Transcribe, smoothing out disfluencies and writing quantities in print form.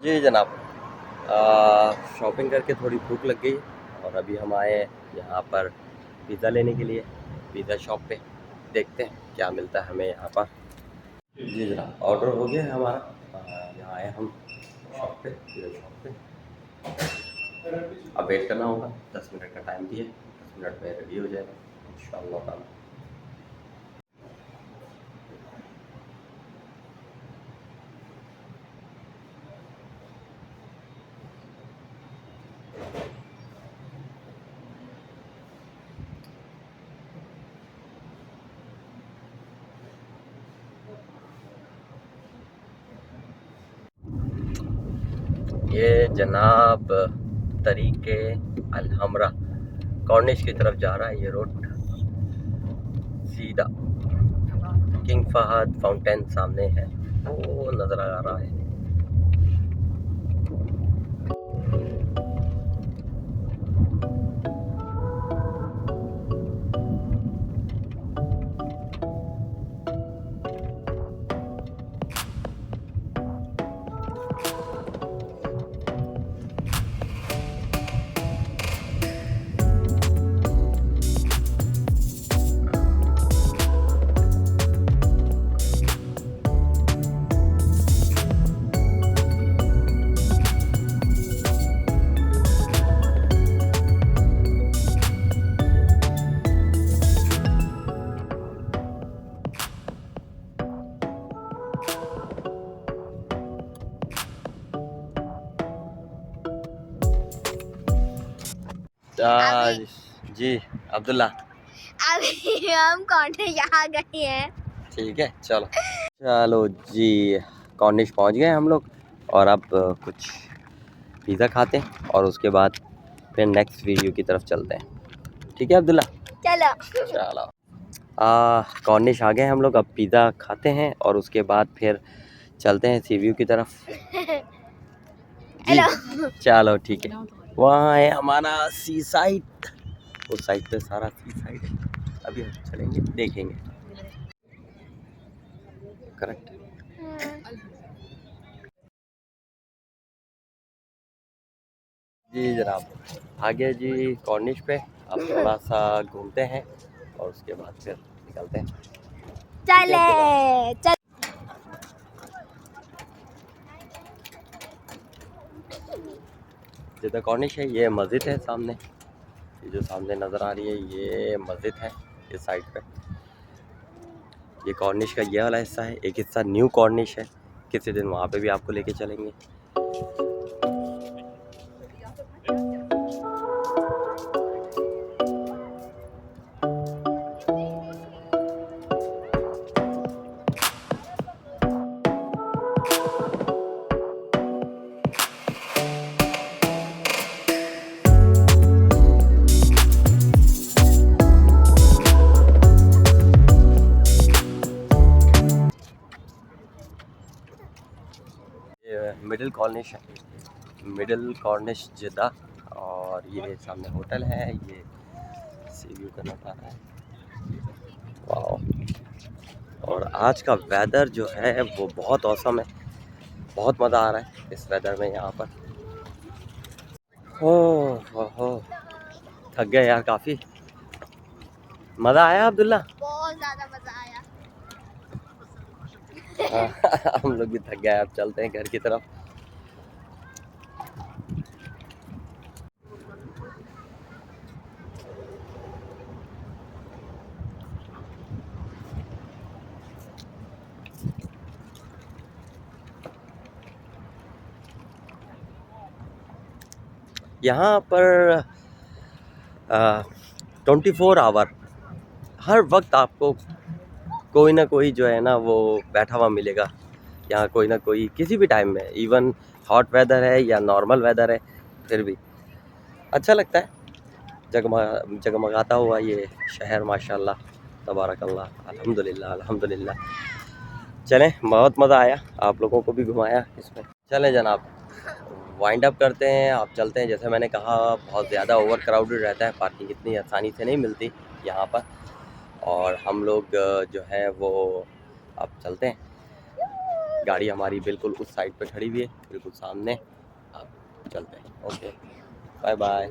जी जनाब, शॉपिंग करके थोड़ी भूख लग गई और अभी हम आए हैं यहाँ पर पिज़्ज़ा लेने के लिए। पिज़्ज़ा शॉप पे देखते हैं क्या मिलता है हमें यहाँ पर। जी जनाब, ऑर्डर हो गया है हमारा। यहाँ आए हम शॉप पे, पिज़्ज़ा शॉप पे। अब वेट करना होगा, 10 मिनट का टाइम दिए, 10 मिनट में रेडी हो जाएगा इंशाअल्लाह ताला। ये जनाब तरीके अलहमरा कॉर्निश की तरफ जा रहा है ये रोड सीधा। किंग फहद फाउंटेन सामने है, वो नज़र आ रहा है। जी अब्दुल्ला, अभी हम कॉर्निश आ गए हैं। ठीक है चलो चलो जी, कॉर्निश पहुंच गए हम लोग और अब कुछ पिज़्ज़ा खाते हैं और उसके बाद फिर नेक्स्ट वीडियो की तरफ चलते हैं। ठीक है अब्दुल्ला, चलो चलो। कॉर्निश आ गए हम लोग, अब पिज़्ज़ा खाते हैं और उसके बाद फिर चलते हैं सी व्यू की तरफ। जी चलो ठीक है। वहाँ है हमारा सी साइड, उस साइड पे सारा सी साइड है। अभी हम चलेंगे देखेंगे। करेक्ट। जी जनाब, आगे जी कॉर्निश पे अब थोड़ा सा घूमते हैं और उसके बाद फिर निकलते हैं। चले चल। जिधर कॉर्निश है ये मस्जिद है सामने, ये जो सामने नज़र आ रही है ये मस्जिद है इस साइड पे। ये कॉर्निश का ये वाला हिस्सा है, एक हिस्सा न्यू कॉर्निश है। किसी दिन वहाँ पे भी आपको लेके चलेंगे। मिडिल कॉर्निश है, मिडिल कॉर्निश जिद्दा, और ये सामने होटल है। ये सी व्यू का नज़ारा है, वाह। और आज का वेदर जो है वो बहुत औसम है, बहुत मज़ा आ रहा है इस वेदर में यहाँ पर। हो थक गए यार काफ़ी। मज़ा आया अब्दुल्ला? बहुत ज्यादा मजा आया। हम लोग भी थक गए, अब चलते हैं घर की तरफ। यहाँ पर 24 आवर हर वक्त आपको कोई ना कोई जो है ना वो बैठा हुआ मिलेगा यहाँ, कोई ना कोई किसी भी टाइम में। इवन हॉट वेदर है या नॉर्मल वेदर है, फिर भी अच्छा लगता है। जगमगाता हुआ ये शहर, माशाल्लाह तबारकल्लाह, अल्हम्दुलिल्लाह अल्हम्दुलिल्लाह। चलें, बहुत मज़ा आया, आप लोगों को भी घुमाया इसमें। चलें जनाब, वाइंड अप करते हैं, आप चलते हैं। जैसे मैंने कहा बहुत ज़्यादा ओवर क्राउडेड रहता है, पार्किंग इतनी आसानी से नहीं मिलती यहाँ पर, और हम लोग जो है वो अब चलते हैं। गाड़ी हमारी बिल्कुल उस साइड पे खड़ी हुई है, बिल्कुल सामने। अब चलते हैं। Okay, bye bye.